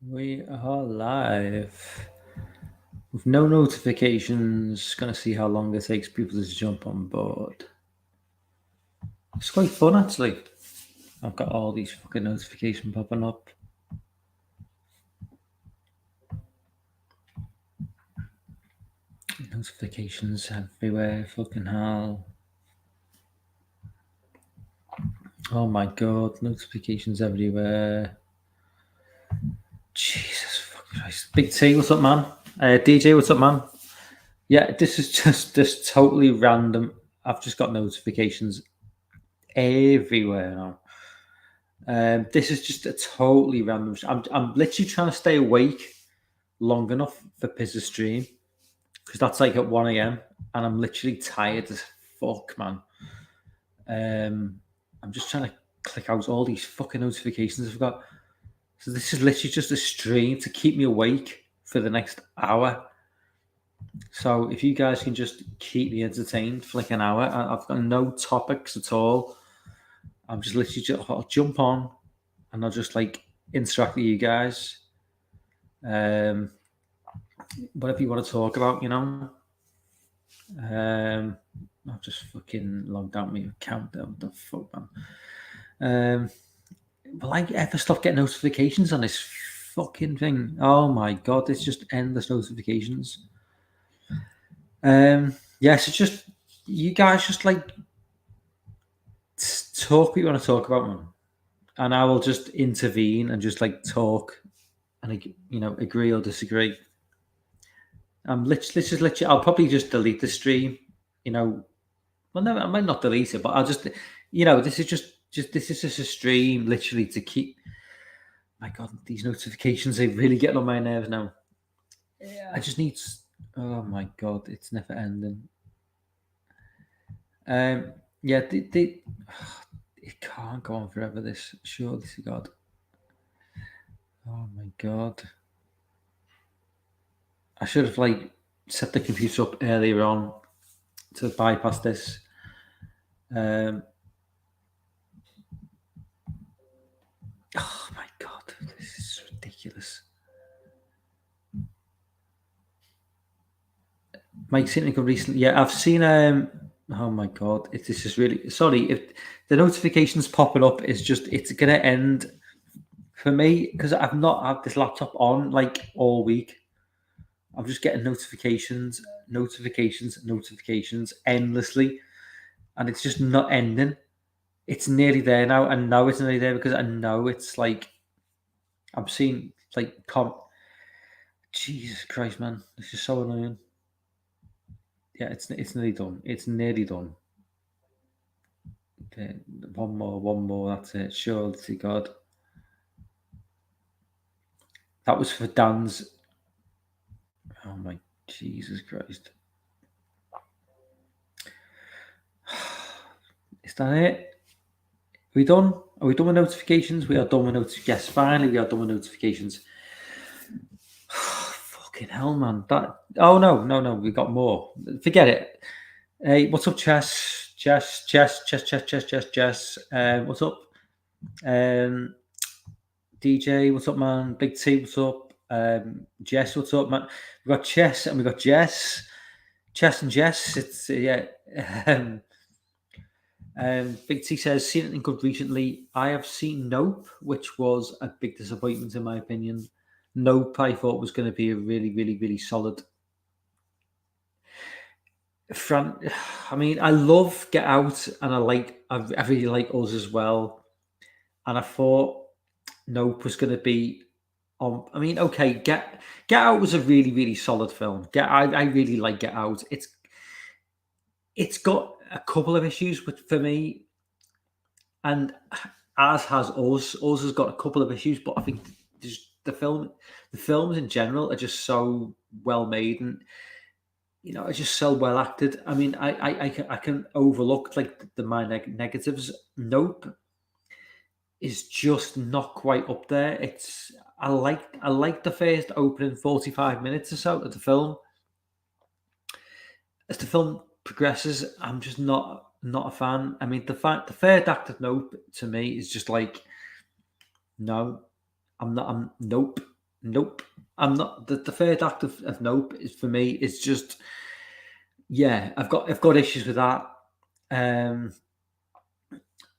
We are live with no notifications. Gonna see how long it takes people to jump on board. It's quite fun actually. I've got all these fucking notifications popping up. Notifications everywhere. Fucking hell. Oh my god, notifications everywhere. Jesus fucking Christ. Big T, what's up, man? DJ, what's up, man? Yeah, this is just totally random. I've just got notifications everywhere now. This is just a totally random. I'm literally trying to stay awake long enough for Pizza's stream because that's like at 1 a.m. and I'm literally tired as fuck, man. I'm just trying to click out all these fucking notifications I've got. So this is literally just a stream to keep me awake for the next hour. So if you guys can just keep me entertained for like an hour, I've got no topics at all. I'm just literally I'll jump on and I'll just like interact with you guys. Whatever you want to talk about, you know. I've just fucking logged out my account there. What the fuck, man? Will I ever stop getting notifications on this fucking thing? Oh my god, it's just endless notifications. Yes, it's just you guys just like talk what you want to talk about, man, and I will just intervene and just like talk and agree or disagree. I'm literally. I'll probably just delete the stream. Well, no, I might not delete it, but I'll just, this is this is just a stream, literally to keep. My God, these notifications are really getting on my nerves now. I just need. Oh my God, it's never ending. Yeah, it can't go on forever. This, surely to God. Oh my God. I should have set the computer up earlier on to bypass this. Oh my God, this is ridiculous. Mike Sitnick recently, yeah, I've seen. Oh my God, this is really sorry if the notifications popping up is just it's gonna end for me because I've not had this laptop on like all week. I'm just getting notifications endlessly, and it's just not ending. It's nearly there now. I know it's nearly there because I know it's like I'm seeing Jesus Christ, man, this is so annoying. Yeah, it's nearly done. It's nearly done. Okay, one more. That's it. Surely to God. That was for Dan's. Oh my Jesus Christ! Is that it? Are we done? Are we done with notifications? We are done with notifications. Yes, finally we are done with notifications. Fucking hell, man! Oh no! We got more. Forget it. Hey, what's up, Chess? Chess. What's up? DJ, what's up, man? Big T, what's up? Jess, what's up, man? We got Chess and we got Jess. Chess and Jess. It's yeah. Big T says, seen anything good recently? I have seen Nope, which was a big disappointment in my opinion. Nope, I thought was going to be a really solid. I mean, I love Get Out, and I really like Us as well. And I thought Nope was going to be on. I mean, okay, Get Out was a really solid film. I really like Get Out. It's got a couple of issues for me, and as has Us. Us has got a couple of issues, but I think the films in general are just so well made and it's just so well acted. I mean, I can overlook like my negatives. Nope is just not quite up there. I like the first opening 45 minutes or so of the film. As the film progresses, I'm just not a fan. I mean, the third act of Nope to me is just like, no, I'm not. Nope. Nope. I'm not the third act of Nope is for me is just yeah, I've got issues with that. Um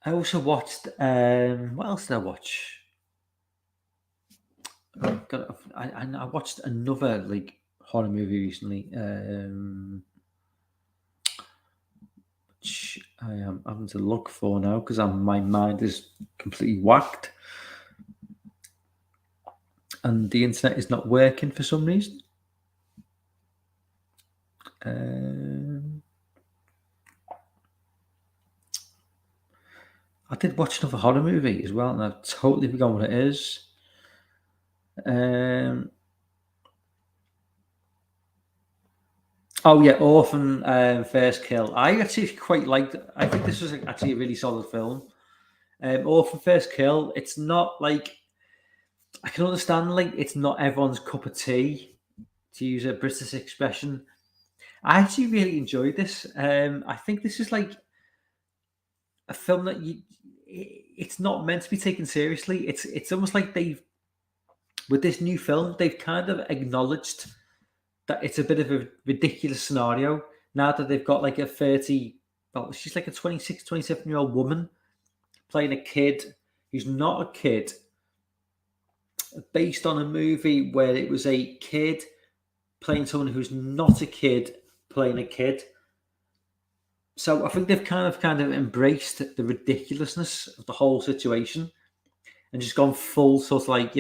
I also watched what else did I watch? I watched another like horror movie recently. Which I am having to look for now because my mind is completely whacked and the internet is not working for some reason. Um, I did watch another horror movie as well, and I've totally forgotten what it is. Um, oh yeah, Orphan First Kill. I actually quite liked it. I think this was actually a really solid film. Orphan First Kill. It's not like I can understand like it's not everyone's cup of tea, to use a British expression. I actually really enjoyed this. I think this is like a film that it's not meant to be taken seriously. It's almost like they've with this new film they've kind of acknowledged that it's a bit of a ridiculous scenario now that they've got like a 30 well she's like a 26, 27 year old woman playing a kid who's not a kid based on a movie where it was a kid playing someone who's not a kid playing a kid. So I think they've kind of embraced the ridiculousness of the whole situation and just gone full sort of like,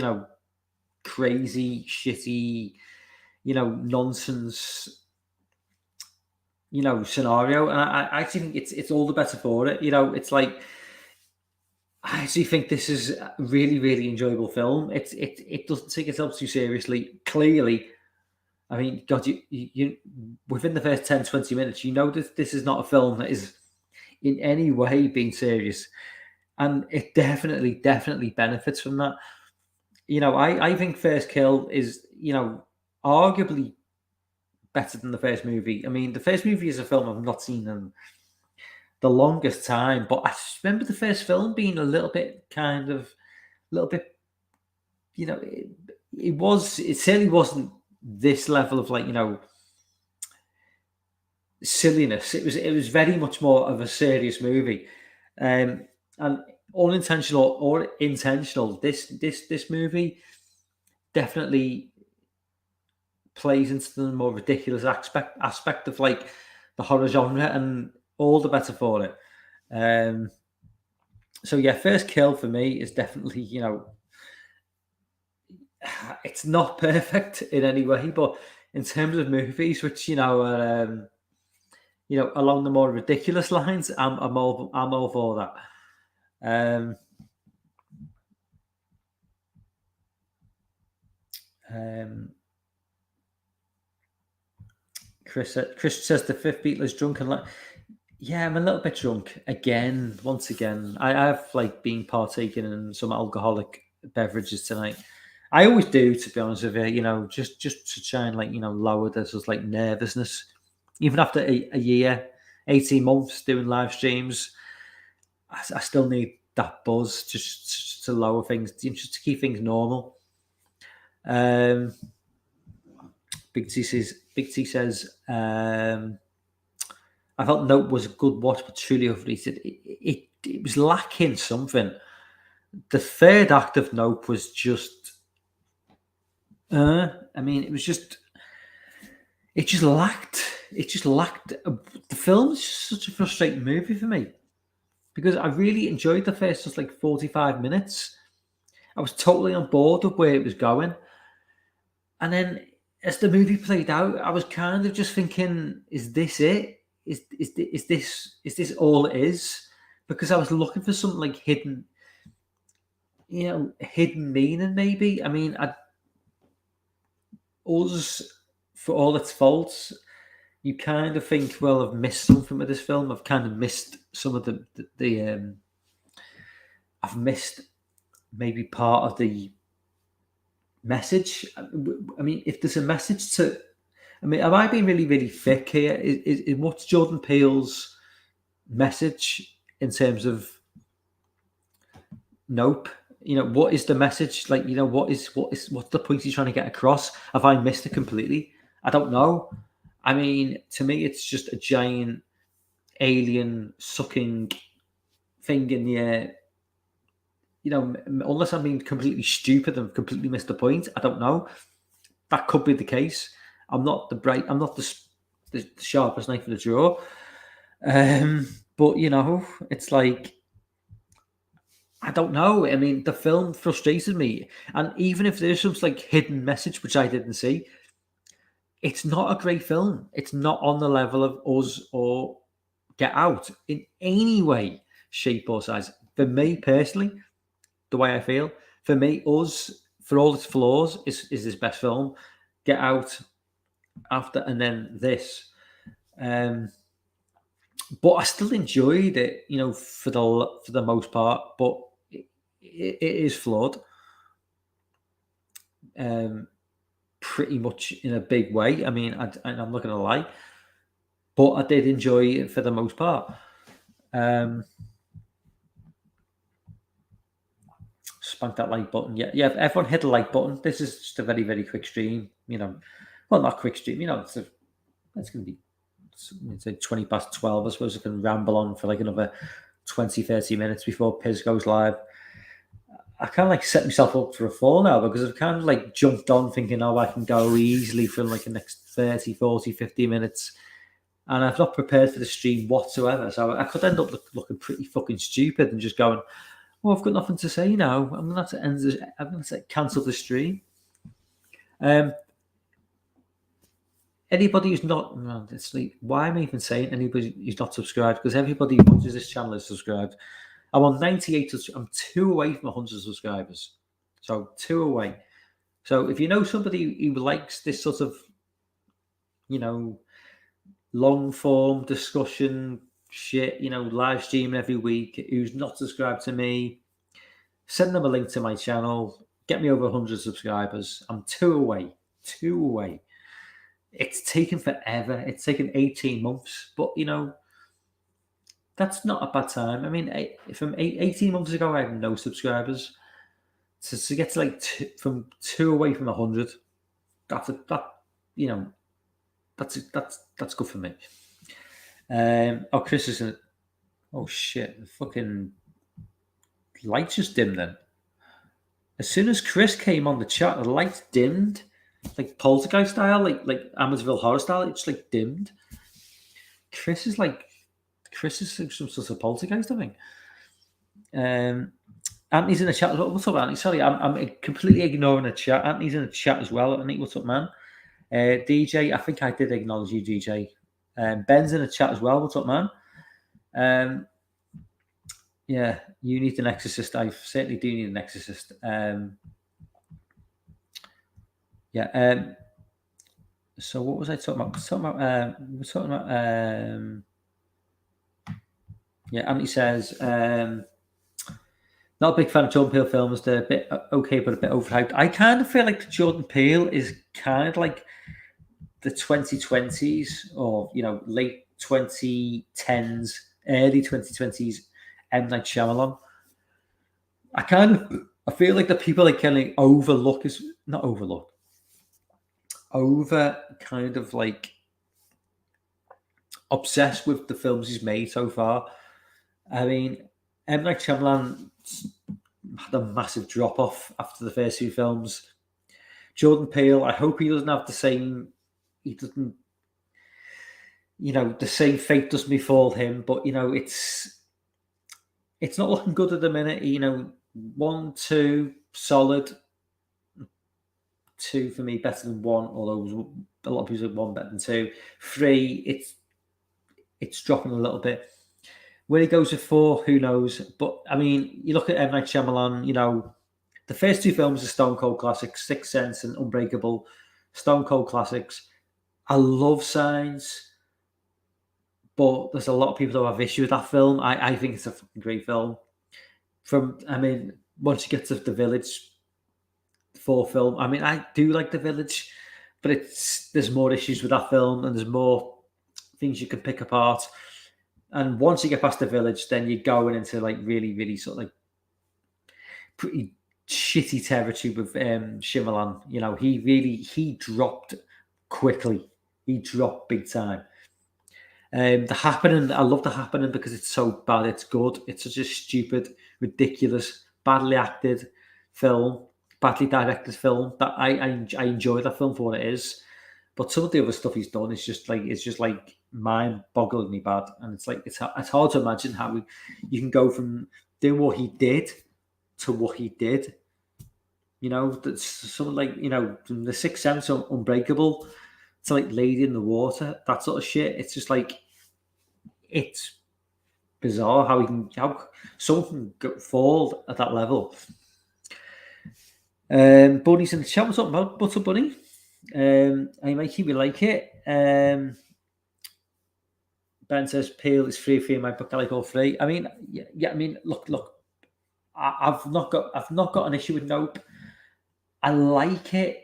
crazy, shitty, nonsense, scenario. And I actually think it's all the better for it. It's like I actually think this is a really, really enjoyable film. It doesn't take itself too seriously. Clearly, I mean, God, you within the first 10, 20 minutes, you know that this is not a film that is in any way being serious. And it definitely, definitely benefits from that. I think First Kill is, arguably better than the first movie. I mean, the first movie is a film I've not seen in the longest time, but I just remember the first film being a little bit a little bit, it certainly wasn't this level of like, silliness. It was very much more of a serious movie. And unintentional or intentional, this movie definitely plays into the more ridiculous aspect of like the horror genre, and all the better for it. Um, so yeah, First Kill for me is definitely it's not perfect in any way, but in terms of movies, which are along the more ridiculous lines, I'm all for that. Um, um, Chris says the fifth Beatles drunk and like, yeah, I'm a little bit drunk again. Once again, I've like been partaking in some alcoholic beverages tonight. I always do, to be honest with you. Just to try and like lower this as like nervousness. Even after a year, 18 months doing live streams, I still need that buzz just to lower things, just to keep things normal. Um, Big T says, I felt Note was a good watch, but truly overrated. It was lacking something. The third act of Nope was just, I mean, it just lacked. It just lacked. The film is just such a frustrating movie for me because I really enjoyed the first just like 45 minutes. I was totally on board with where it was going, and then as the movie played out, I was kind of just thinking, "Is this it? Is this all it is?" Because I was looking for something like hidden meaning. Maybe I mean, us for all its faults, you kind of think, well, I've missed something with this film. I've kind of missed some of the I've missed maybe part of the message. I mean, if there's a message to, I mean, am I being really, really thick here? Is what's Jordan Peele's message in terms of Nope? what is the message? Like, what's the point he's trying to get across? Have I missed it completely? I don't know. I mean, to me, it's just a giant alien sucking thing in the air. Unless I'm being completely stupid and completely missed the point, I don't know. That could be the case. I'm not the sharpest knife in the drawer. But it's like, I don't know. I mean, the film frustrated me, and even if there's some like hidden message which I didn't see, it's not a great film. It's not on the level of Us or Get Out in any way, shape, or size. For me personally, the way I feel, for me, Us, for all its flaws, is his best film. Get Out after, and then this. But I still enjoyed it, for the most part. But it is flawed, pretty much in a big way. I mean, I'm not going to lie, but I did enjoy it for the most part. Spank that like button. Yeah. Everyone hit the like button. This is just a very, very quick stream. Well, not quick stream. It's going to be. It's like 20 past 12. I suppose I can ramble on for like another 20, 30 minutes before Piz goes live. I kind of like set myself up for a fall now, because I've kind of like jumped on thinking, I can go easily for like the next 30, 40, 50 minutes. And I've not prepared for the stream whatsoever. So I could end up looking pretty fucking stupid and just going, I've got nothing to say now. I'm going to have to I'm going to cancel the stream. Anybody who's not, it's like, why am I even saying anybody who's not subscribed? Because everybody who watches this channel is subscribed. I'm on 98. I'm 2 away from 100 subscribers. So 2 away. So if you know somebody who likes this sort of, long form discussion shit, live stream every week, who's not subscribed to me, send them a link to my channel. Get me over 100 subscribers. I'm 2 away. 2 away. It's taken forever. It's taken 18 months, but that's not a bad time. I mean, from 18 months ago, I had no subscribers. To get to from 2 away from 100, that's good for me. Chris isn't. Oh shit! The fucking lights just dimmed. Then, as soon as Chris came on the chat, the lights dimmed, like Poltergeist style, like Amityville Horror style. It's like dimmed. Chris is some sort of poltergeist, I think. Anthony's in the chat. What's up, Anthony? Sorry, I'm completely ignoring the chat. Anthony's in the chat as well. Anthony, what's up, man? DJ, I think I did acknowledge you, DJ. Ben's in the chat as well. What's up, man? Yeah, you need an exorcist. I certainly do need an exorcist. So what was I talking about? We're talking about. Anthony says, not a big fan of Jordan Peele films. They're a bit okay, but a bit overhyped. I kind of feel like Jordan Peele is kind of like the 2020s, or late 2010s, early 2020s M. Night Shyamalan. I feel like the people that kind of kind of like obsessed with the films he's made so far. I mean, M. Night Shyamalan had a massive drop off after the first 2 films. Jordan Peele, I hope he doesn't have the same. He doesn't, the same fate doesn't befall him. But it's not looking good at the minute. 1, 2 solid. 2 for me better than 1, although a lot of people say 1 better than 2. 3, it's dropping a little bit. Where he goes with 4, who knows? But I mean, you look at M. Night Shyamalan. The first 2 films are stone cold classics. Sixth Sense and Unbreakable, stone cold classics. I love Signs, but there's a lot of people who have issue with that film. I think it's a fucking great film. Once you get to The Village, 4th film, I do like The Village, but there's more issues with that film, and there's more things you can pick apart. And once you get past The Village, then you're going into like really, really sort of like pretty shitty territory with Shyamalan. You know, he dropped quickly. He dropped big time. The Happening, I love The Happening because it's so bad, it's good. It's such a stupid, ridiculous, badly acted film, badly directed film that I enjoy that film for what it is. But some of the other stuff he's done is just like mind-bogglingly bad, and it's hard to imagine how you can go from doing what he did to what he did. You know, that's something like, you know, from The Sixth Sense, Unbreakable, to like Lady in the Water, that sort of shit. It's just like, it's bizarre how someone can fall at that level. Bunny's in the chat. What's up, about Butter Bunny? I might keep it like it. Ben says Peel is free in my book. I like all three. I mean, yeah. I mean, look. I've not got an issue with Nope. I like it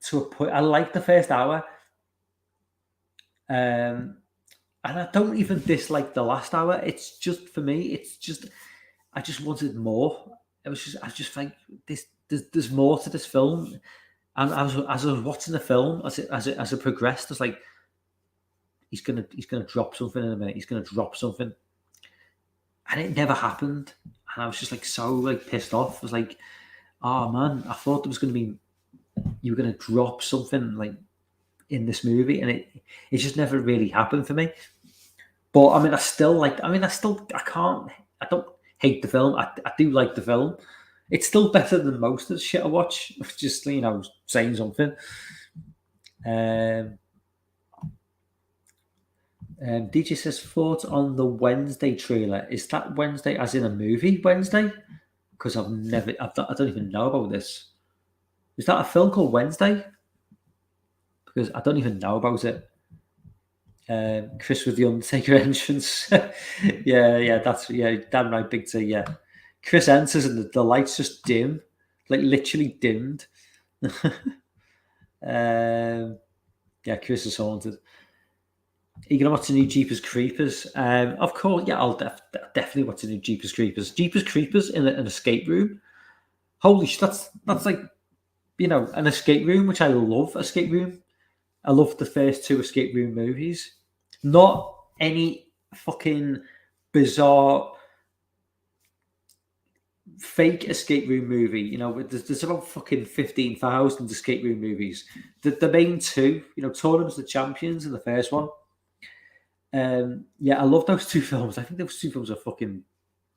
to a point. I like the first hour, and I don't even dislike the last hour. It's just, for me, it's just, I just wanted more. I was just like, there's more to this film. And as I was watching the film, as it progressed, I was like, he's gonna drop something in a minute. He's gonna drop something, and it never happened. And I was just like so like pissed off. I was like, oh man, I thought there was gonna be, you were gonna drop something like in this movie, and it just never really happened for me. But I mean, I don't hate the film. I do like the film. It's still better than most of the shit I watch. Just, you know, saying something. DJ says, thoughts on the Wednesday trailer. Is that Wednesday as in a movie Wednesday? Because I don't even know about this. Is that a film called Wednesday? Because I don't even know about it. Chris with the Undertaker entrance. yeah, damn right, Big T, yeah. Chris enters and the lights just dim, like literally dimmed. Yeah, Chris is haunted. Are you going to watch the new Jeepers Creepers? Of course, yeah, I'll definitely watch the new Jeepers Creepers. Jeepers Creepers in an escape room. Holy shit, that's like, you know, an escape room, which I love. Escape room. I love the first two escape room movies. Not any fucking bizarre fake escape room movie. You know, there's about fucking 15,000 escape room movies. The main two, you know, Tournaments of the Champions and the first one. Yeah, I love those two films. I think those two films are fucking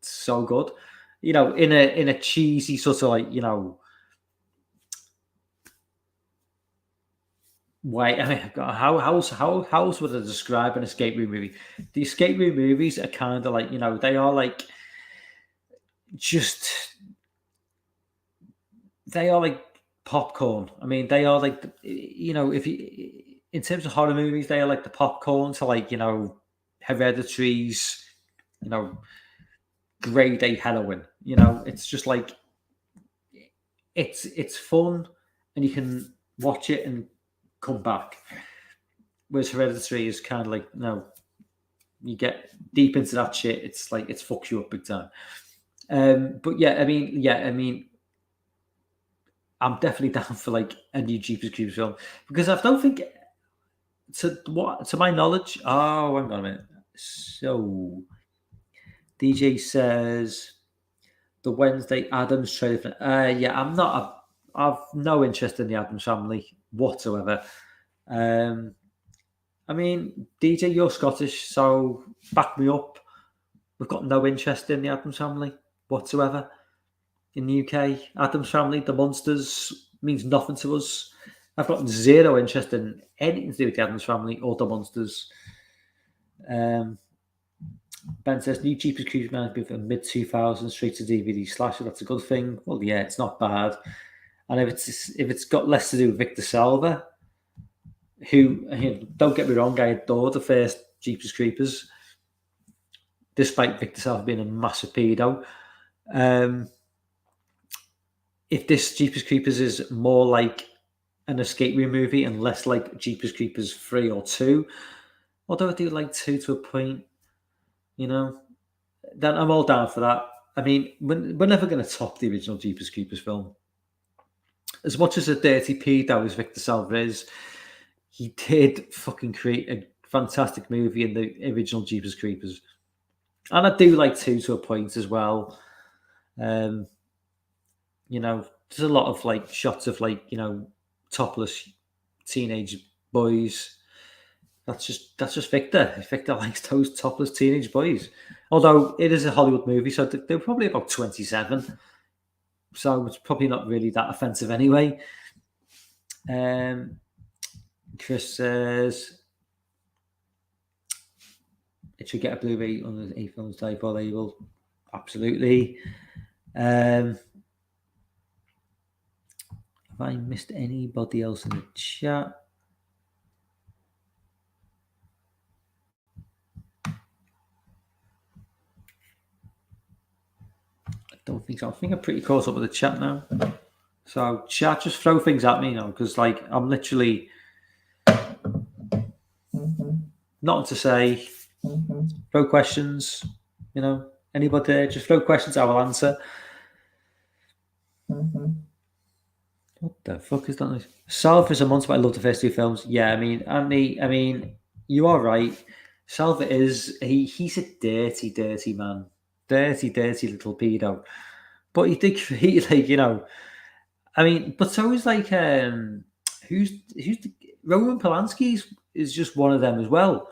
so good. You know, in a cheesy sort of like, you know, way. I mean, how else would I describe an escape room movie? The escape room movies are kind of like, you know, they are like they are like popcorn. I mean, they are like, you know, if you, in terms of horror movies, they are like the popcorn to, like, you know, Hereditary's, you know, grade A heroin. You know, it's just like, it's fun, and you can watch it and come back. Whereas Hereditary is kind of like, no, you get deep into that shit, it's like, it fucks you up big time. But yeah, I mean, I'm definitely down for like a new Jeepers Creepers film, because I don't think, to my knowledge. Oh, hang on a minute. So DJ says the Wednesday Addams trailer. Yeah, I've no interest in the Addams Family whatsoever. I mean, DJ, you're Scottish, so back me up. We've got no interest in the Addams Family whatsoever in the UK. Addams Family, the Monsters, means nothing to us. I've got zero interest in anything to do with the Addams Family or the Monsters. Ben says, new Jeepers Creepers man has been from mid-2000s straight to DVD slasher. That's a good thing. Well, yeah, it's not bad. And if it's got less to do with Victor Salva, who, don't get me wrong, I adore the first Jeepers Creepers, despite Victor Salva being a massive pedo. If this Jeepers Creepers is more like an escape room movie and less like Jeepers Creepers 3 or 2, although I do like 2 to a point, you know, then I'm all down for that. I mean, we're never going to top the original Jeepers Creepers film. As much as a dirty pedo as Victor Salva is, he did fucking create a fantastic movie in the original Jeepers Creepers. And I do like 2 to a point as well. Um, there's a lot of like shots of like, topless teenage boys. That's just Victor. Victor likes those topless teenage boys. Although it is a Hollywood movie, so they're probably about 27. So it's probably not really that offensive anyway. Chris says it should get a Blu-ray on the A-Films type or label. Absolutely. Have I missed anybody else in the chat? I don't think so. I think I'm pretty caught up with the chat now. So chat, just throw things at me now, because like I'm literally nothing to say. Throw questions. Anybody there? Just throw questions. I will answer. What the fuck is that? Salva is a monster, but I love the first 2 films. Yeah, I mean, Anthony, you are right. Salva is he's a dirty, dirty man. Dirty, dirty little pedo. But he did create but so is like who's Roman Polanski is just one of them as well.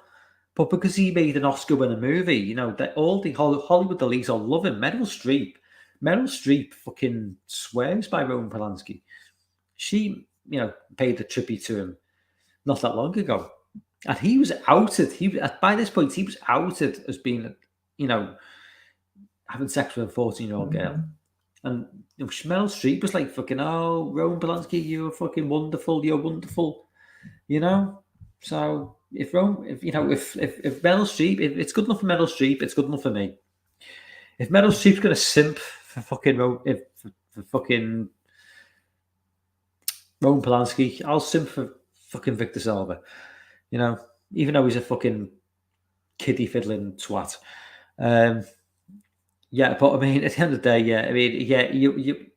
But because he made an Oscar-winning movie, that all the Hollywood elites all love him. Meryl Streep fucking swears by Roman Polanski. She, paid a tribute to him not that long ago, and he was outed. By this point he was outed as being, having sex with a 14-year-old girl. And Meryl Streep was like, fucking, oh, Roman Polanski, you're fucking wonderful. You're wonderful. So if Meryl Streep, if it's good enough for Meryl Streep, it's good enough for me. If Meryl Streep's gonna simp for fucking for fucking Roman Polanski, I'll simp for fucking Victor Salva. Even though he's a fucking kiddie fiddling twat. Yeah, but I mean, at the end of the day, yeah, I mean,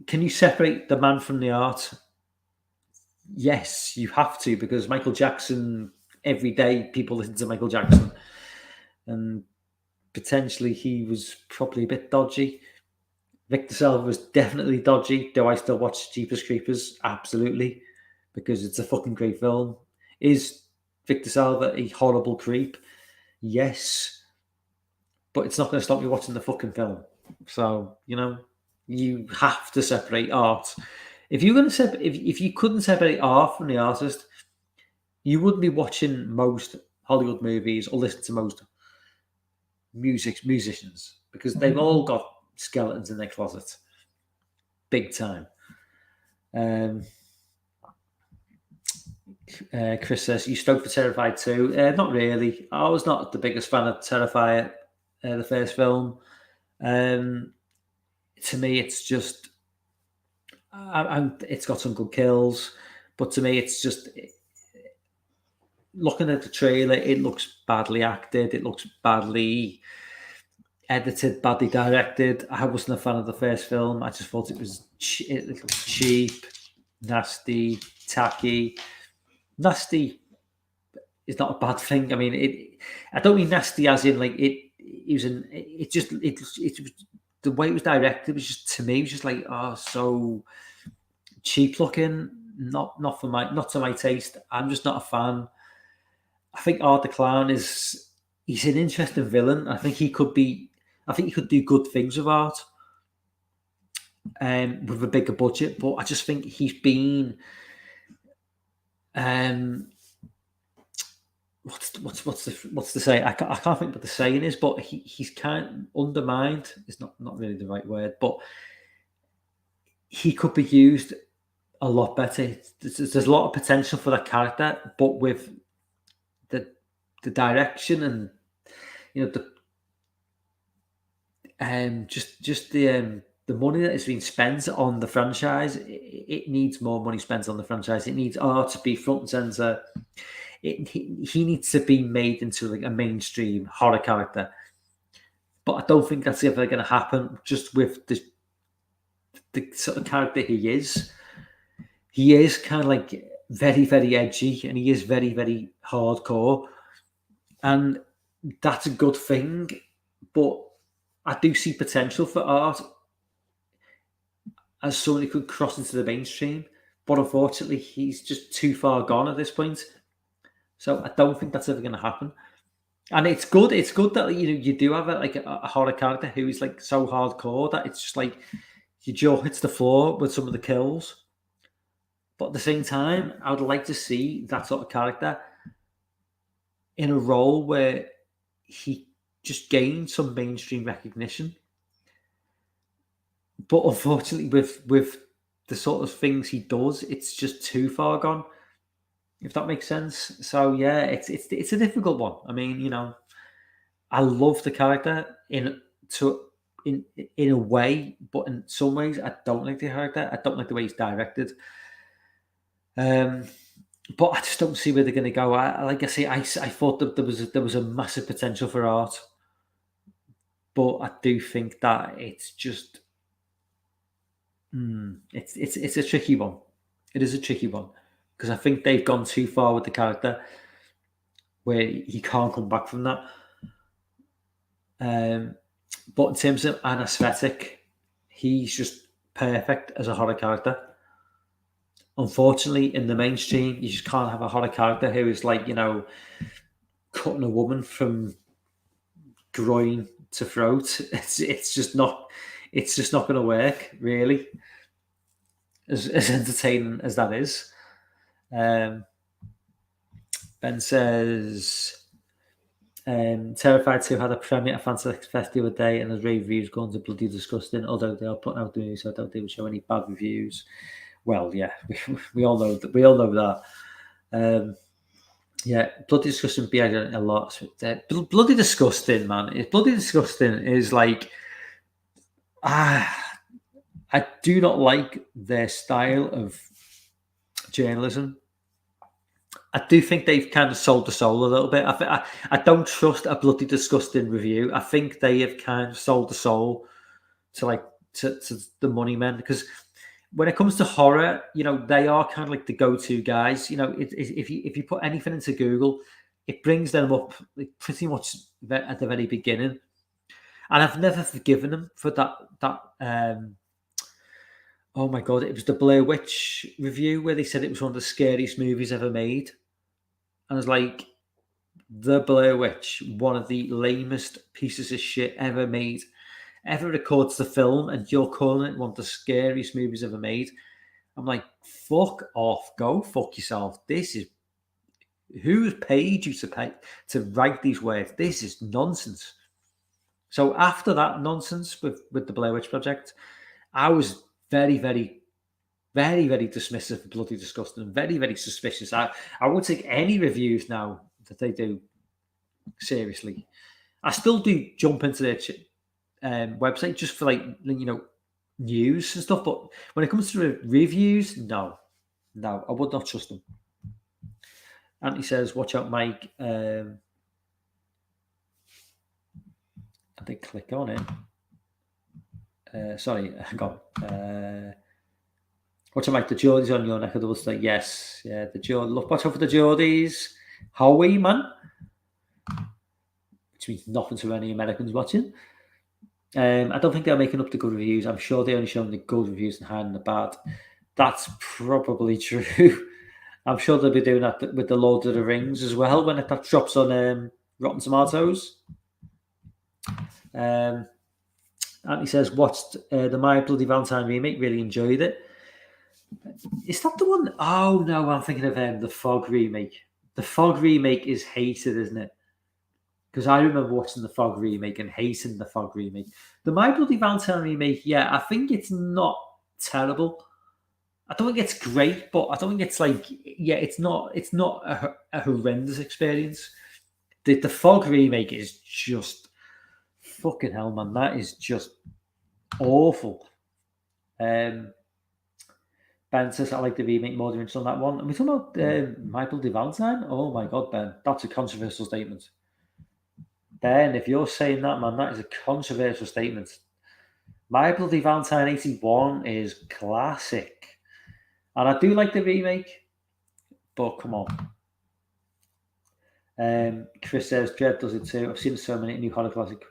can you separate the man from the art? Yes, you have to, because Michael Jackson, every day people listen to Michael Jackson, and potentially he was probably a bit dodgy. Victor Salva was definitely dodgy. Do I still watch Jeepers Creepers? Absolutely, because it's a fucking great film. Is Victor Salva a horrible creep? Yes, but it's not going to stop me watching the fucking film. So you have to separate art. If you're going to if you couldn't separate art from the artist, you wouldn't be watching most Hollywood movies or listen to most musicians, because they've all got skeletons in their closet, big time. Chris says, you stoked for Terrifier 2? Not really. I was not the biggest fan of Terrifier, the first film. To me, it's just it's got some good kills, but to me, it's just looking at the trailer, it looks badly acted, it looks badly edited, badly directed. I wasn't a fan of the first film. I just thought it was cheap, nasty, tacky. Nasty is not a bad thing. I mean, I don't mean nasty as in like it was the way it was directed was just, to me, it was just like, oh, so cheap looking. Not to my taste. I'm just not a fan. I think Art the Clown he's an interesting villain. I think he could do good things with art, with a bigger budget. But I just think he's been, what's the say? I can't think what the saying is, but he's kind of undermined. It's not really the right word, but he could be used a lot better. There's a lot of potential for that character, but with the direction and the money that is being spent on the franchise, it needs more money spent on the franchise. It needs art to be front and center. he needs to be made into like a mainstream horror character. But I don't think that's ever going to happen. Just with the sort of character he is. He is kind of like very, very edgy, and he is very, very hardcore, and that's a good thing. But I do see potential for art as someone who could cross into the mainstream. But unfortunately, he's just too far gone at this point. So I don't think that's ever going to happen. And it's good. It's good that you do have a horror character who is like so hardcore that it's just like your jaw hits the floor with some of the kills. But at the same time, I would like to see that sort of character in a role where he just gained some mainstream recognition. But unfortunately, with the sort of things he does, it's just too far gone. If that makes sense. So yeah, it's a difficult one. I mean, I love the character in a way, but in some ways, I don't like the character. I don't like the way he's directed. But I just don't see where they're going to go. Like I say, I thought that there was a massive potential for art, but I do think that it's just it's a tricky one. It is a tricky one because I think they've gone too far with the character where he can't come back from that. But in terms of an aesthetic, he's just perfect as a horror character. Unfortunately, in the mainstream, you just can't have a horror character who is like, cutting a woman from groin to throat. It's just not going to work, really. As entertaining as that is. Ben says, Terrified 2 had a premiere at Fantastic Fest the other day, and the reviews going to bloody disgusting. Although they are putting out the news, so I don't think they would show any bad reviews. Well, yeah, we all know that. We all know that. Yeah, bloody disgusting behaviour a lot. Bloody disgusting, man. It's bloody disgusting. Is like, I do not like their style of journalism. I do think they've kind of sold the soul a little bit. I don't trust a bloody disgusting review. I think they have kind of sold the soul to the money men, because when it comes to horror, they are kind of like the go-to guys. If you put anything into Google, it brings them up like pretty much at the very beginning. And I've never forgiven them for that. Oh my God, it was the Blair Witch review where they said it was one of the scariest movies ever made. And I was like, the Blair Witch, one of the lamest pieces of shit ever made. Ever records the film, and you're calling it one of the scariest movies ever made. I'm like, fuck off, go fuck yourself. This is who's paid you to write these words. This is nonsense. So after that nonsense with the Blair Witch Project, I was very, very, very, very dismissive of bloody disgusting, very, very suspicious. I won't take any reviews now that they do seriously. I still do jump into their website just for news and stuff, but when it comes to reviews, no, I would not trust them. Anthony says, watch out, Mike. I did click on it. Sorry, hang on. Watch out, Mike. The Geordies on your neck of the woods. Yes, yeah, the Geordies. Look, watch out for the Geordies. Howie, man. Which means nothing to any Americans watching. I don't think they're making up the good reviews. I'm sure they're only showing the good reviews and hiding the bad. That's probably true. I'm sure they'll be doing that with the Lord of the Rings as well when that drops on Rotten Tomatoes. Anthony says, watched the My Bloody Valentine remake, really enjoyed it. Is that the one? Oh, no, I'm thinking of the Fog remake. The Fog remake is hated, isn't it? Because I remember watching the Fog remake and hating the Fog remake. The My Bloody Valentine remake, yeah, I think it's not terrible. I don't think it's great, but I don't think it's it's not a horrendous experience. The Fog remake is just fucking hell, man. That is just awful. Ben says, I like the remake more than on that one. And we talking about My Bloody Valentine? Oh my God, Ben, that's a controversial statement. Ben, if you're saying that, man, that is a controversial statement. My Bloody Valentine 81 is classic. And I do like the remake, but come on. Chris says, Dread does it too. I've seen so many new horror classics.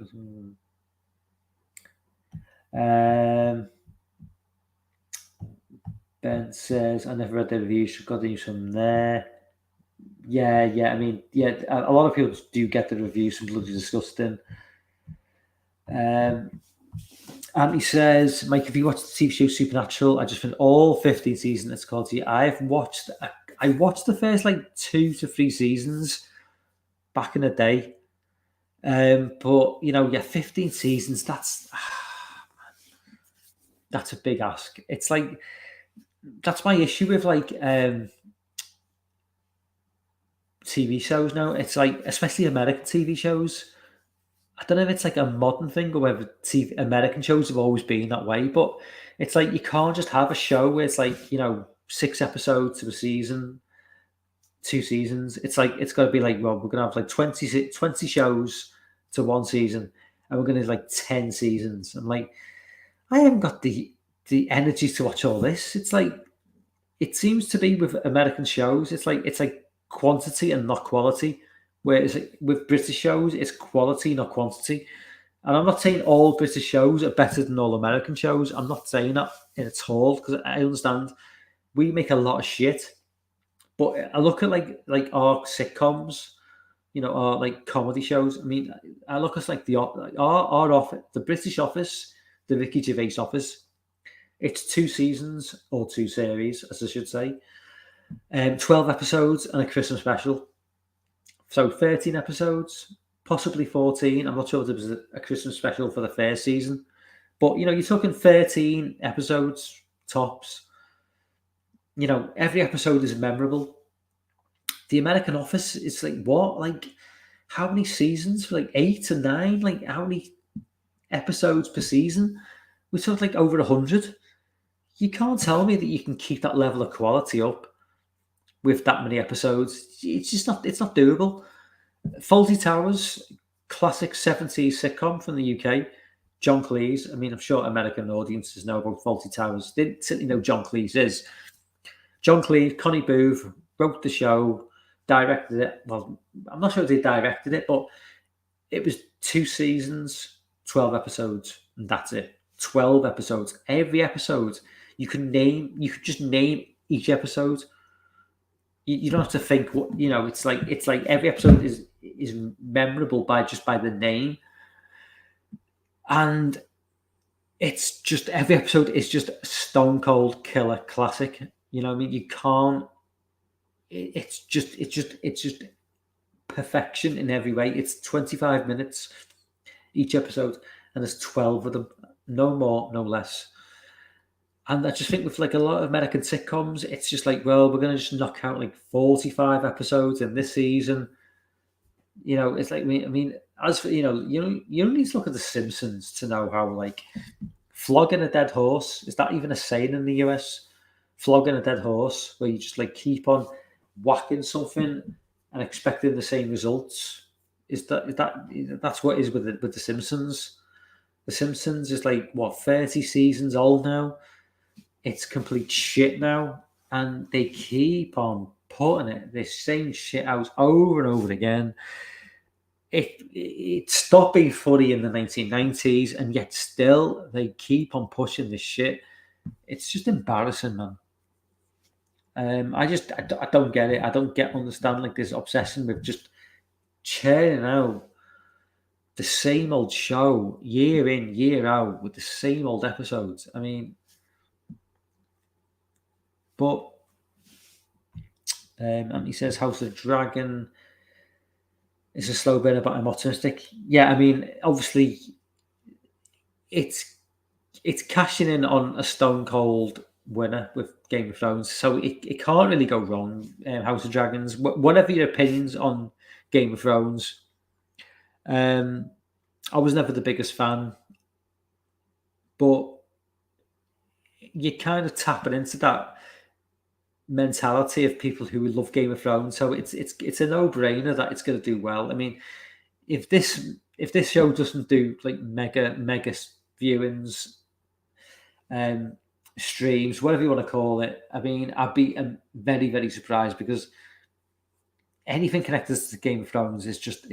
Ben says, I never read the reviews. Should got the news from there. Yeah. I mean, yeah, a lot of people do get the reviews from bloody disgusting. Anthony says, Mike, have you watched the TV show Supernatural? I just finished all 15 seasons. It's called. I watched the first like 2 to 3 seasons back in the day. But 15 seasons. That's a big ask. It's like that's my issue with like TV shows now. It's like, especially American TV shows. I don't know if it's like a modern thing or whether American shows have always been that way, but it's like you can't just have a show where it's like 6 episodes to a season, 2 seasons. It's like it's got to be like, well, we're gonna have like 20 shows to one season, and we're gonna have like 10 seasons. I'm like, I haven't got the energy to watch all this. It's like it seems to be with American shows. It's like quantity and not quality. Whereas with British shows, it's quality, not quantity. And I'm not saying all British shows are better than all American shows. I'm not saying that at all, because I understand we make a lot of shit. But I look at like our sitcoms, our like comedy shows. I mean, I look at like our office, the British Office, the Ricky Gervais Office. It's 2 seasons or 2 series, as I should say. 12 episodes and a Christmas special. So 13 episodes, possibly 14. I'm not sure if there was a Christmas special for the first season. But, you're talking 13 episodes tops. Every episode is memorable. The American Office is like, what? Like, how many seasons? Like 8 or 9? Like, how many episodes per season? We talk like over 100. You can't tell me that you can keep that level of quality up with that many episodes. It's just not. It's not doable. Fawlty Towers, classic 70s sitcom from the UK. John Cleese. I mean, I'm sure American audiences know about Fawlty Towers. They certainly know John Cleese is. John Cleese, Connie Booth wrote the show, directed it. Well, I'm not sure if they directed it, but it was 2 seasons, 12 episodes, and that's it. 12 episodes. Every episode, you could just name each episode. You don't have to think what it's like every episode is memorable by the name, and it's just every episode is just a stone cold killer classic. You know what I mean? You can't. It's just perfection in every way. It's 25 minutes each episode, and there's 12 of them, no more, no less. And I just think with like a lot of American sitcoms, it's just like, well, we're going to just knock out like 45 episodes in this season. It's like, I mean, as for, you don't need to look at The Simpsons to know how like flogging a dead horse, is that even a saying in the US? Flogging a dead horse, where you just like keep on whacking something and expecting the same results. That's what is with The Simpsons. The Simpsons is like, what, 30 seasons old now? It's complete shit now, and they keep on putting this same shit out over and over again. It stopped being funny in the 1990s, and yet still they keep on pushing this shit. It's just embarrassing, man. I don't get it. I don't understand like this obsession with just churning out the same old show year in, year out with the same old episodes. I mean, but and he says House of Dragon is a slow burner, but I'm optimistic. Yeah, I mean, obviously, it's cashing in on a stone cold winner with Game of Thrones, so it can't really go wrong. House of Dragons, whatever your opinions on Game of Thrones, I was never the biggest fan, but you're kind of tapping into that mentality of people who love Game of Thrones. So it's a no-brainer that it's going to do well. I mean, if this show doesn't do like mega viewings, streams, whatever you want to call it, I mean, I'd be very surprised, because anything connected to Game of Thrones is just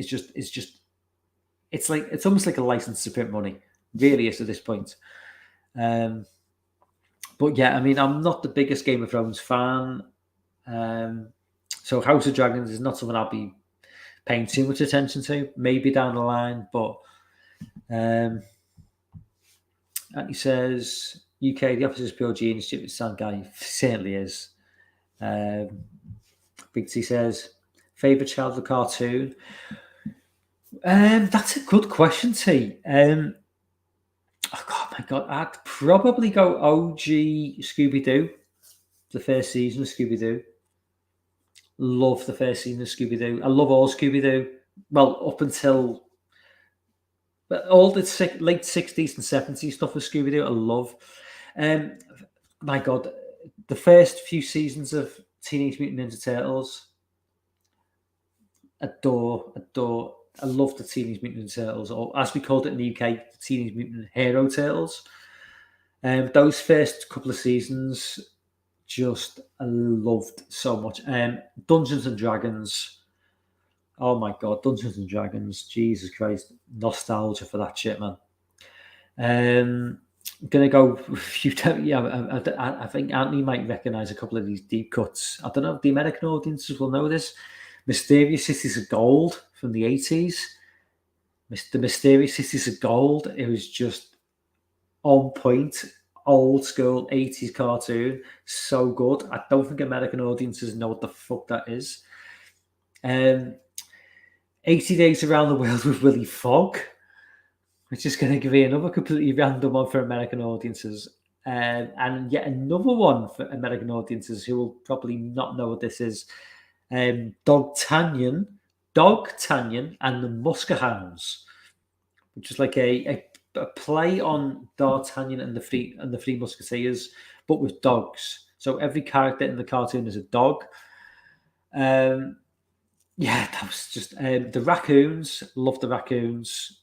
it's almost like a license to print money, really is at this point. But yeah, I mean, I'm not the biggest Game of Thrones fan. So House of Dragons is not something I'll be paying too much attention to. Maybe down the line, but and he says UK, the opposite is pure genius. Stupid sound guy certainly is. Big T says favorite childhood cartoon. That's a good question, T. Oh my god, I'd probably go OG Scooby Doo, the first season of Scooby Doo. Love the first season of Scooby Doo. I love all Scooby Doo. Well, up until all the late 60s and 70s stuff with Scooby Doo, I love. My god, the first few seasons of Teenage Mutant Ninja Turtles, adore. I love the Teenage Mutant Ninja Turtles, or as we called it in the UK, the Teenage Mutant Hero Turtles. Those first couple of seasons, just I loved so much. Dungeons and Dragons. Oh my god, Dungeons and Dragons! Jesus Christ, nostalgia for that shit, man. I'm gonna go. If you don't, yeah, I think Anthony might recognise a couple of these deep cuts. I don't know if the American audiences will know this. Mysterious Cities of Gold from the 80s. The Mysterious Cities of Gold. It was just on point, old school 80s cartoon. So good. I don't think American audiences know what the fuck that is. 80 Days Around the World with Willy Fogg, which is going to give you another completely random one for American audiences. And yet another one for American audiences who will probably not know what this is. Dog Tanyan and the Muskehounds, which is like a play on D'Artagnan and the Three Musketeers, but with dogs. So every character in the cartoon is a dog. Yeah, that was just the raccoons. Love the raccoons.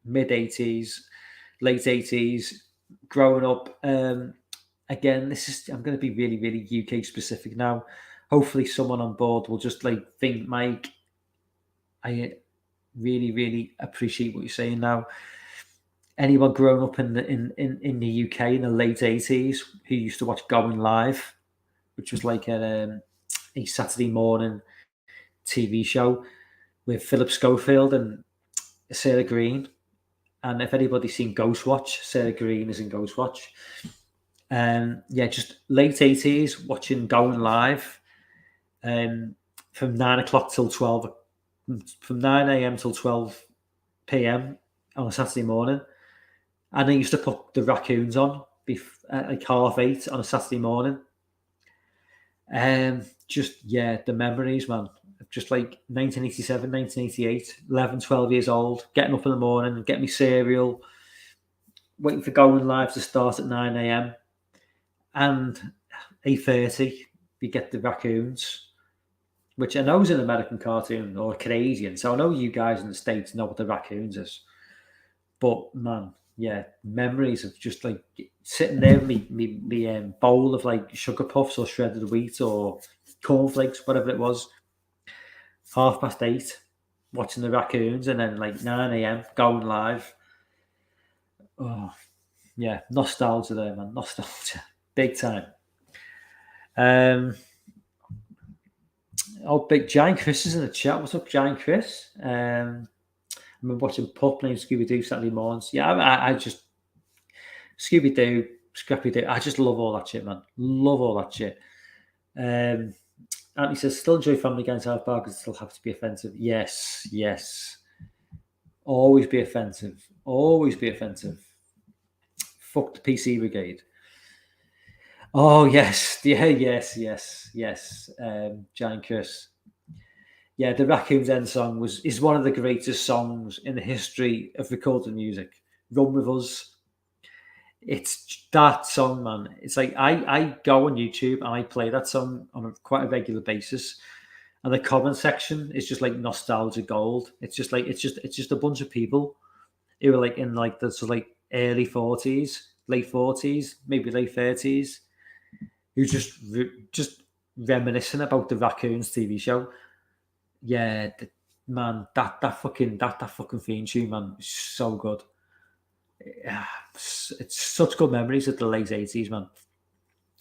Mid 80s, late 80s. Growing up. Again, I'm going to be really UK specific now. Hopefully someone on board will just like think, Mike, I really appreciate what you're saying now. Anyone growing up in the UK in the late 80s who used to watch Going Live, which was like a Saturday morning TV show with Philip Schofield and Sarah Green. And if anybody's seen Ghostwatch, Sarah Green is in Ghostwatch. Yeah, just late 80s watching Going Live. From 9 o'clock till 12, from 9 a.m. till 12 p.m. on a Saturday morning. And I used to put the raccoons on at like 8:30 on a Saturday morning. Just, yeah, the memories, man. Just like 1987, 1988, 11, 12 years old, getting up in the morning, getting me cereal, waiting for Going Live to start at 9 a.m. And 8:30, we get the raccoons, which I know is an American cartoon or a Canadian. So I know you guys in the States know what the raccoons is. But man, yeah, memories of just like sitting there with me bowl of like sugar puffs or shredded wheat or cornflakes, whatever it was, 8:30, watching the raccoons, and then like 9 a.m. Going Live. Oh, yeah, nostalgia there, man. Nostalgia. Big time. Big Giant Chris is in the chat. What's up, Giant Chris? I've been watching Pup named Scooby Doo Saturday mornings. Yeah, I just Scooby Doo, Scrappy Doo. I just love all that shit, man. Love all that shit. Anthony says, still enjoy Family Guy and South Park, because it still have to be offensive. Yes. Always be offensive. Always be offensive. Fuck the PC Brigade. Oh, yes. Yeah, yes. Giant Chris. Yeah, the Raccoon's End song is one of the greatest songs in the history of recorded music. Run With Us It's that song, man. It's like I go on YouTube and I play that song on quite a regular basis, and the comment section is just like nostalgia gold. It's just like it's just a bunch of people who were like in like the sort of like early 40s, late 40s, maybe late 30s, who just reminiscing about the Raccoons TV show. Yeah, man, that fucking theme tune, man, is so good. Yeah, it's such good memories of the late 80s, man.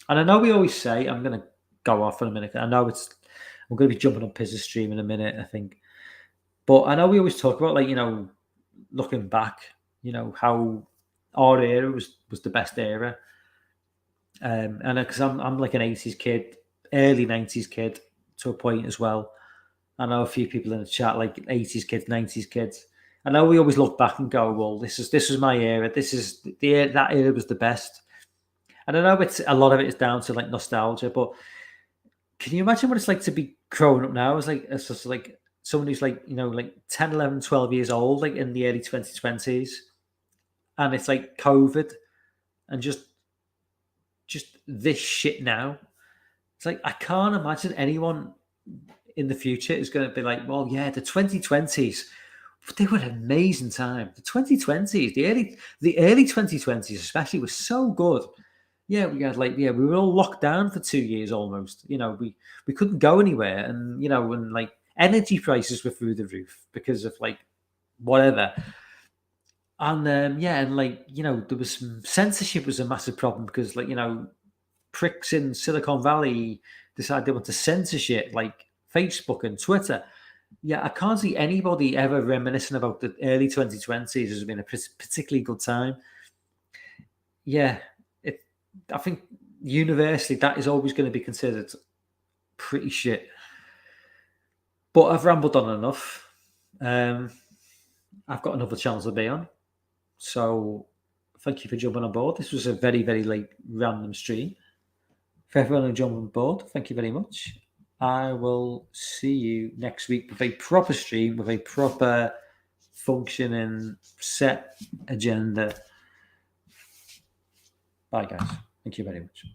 And I know we always say, I'm gonna go off in a minute. I know I'm gonna be jumping on Pizza's stream in a minute, I think. But I know we always talk about, like, looking back, how our era was the best era. And because I'm like an 80s kid, early 90s kid to a point as well. I know a few people in the chat like 80s kids, 90s kids. I know we always look back and go, well, this was my era. This is that era was the best. And I know it's a lot of it is down to like nostalgia, but can you imagine what it's like to be growing up now? It's just like someone who's like, like 10, 11, 12 years old, like in the early 2020s. And it's like COVID and just this shit now. It's like I can't imagine anyone in the future is going to be like, well, yeah, the 2020s, they were an amazing time. The 2020s, the early 2020s especially, was so good. Yeah, we were all locked down for 2 years almost. We couldn't go anywhere, and like energy prices were through the roof because of like whatever. And and like there was censorship was a massive problem because like pricks in Silicon Valley decided they want to censor shit like Facebook and Twitter. Yeah, I can't see anybody ever reminiscing about the early 2020s as being a particularly good time. Yeah, I think universally that is always going to be considered pretty shit. But I've rambled on enough. I've got another channel to be on. So thank you for jumping on board. This was a very, very late random stream. For everyone who jumped on board, thank you very much. I will see you next week with a proper stream, with a proper functioning set agenda. Bye, guys. Thank you very much.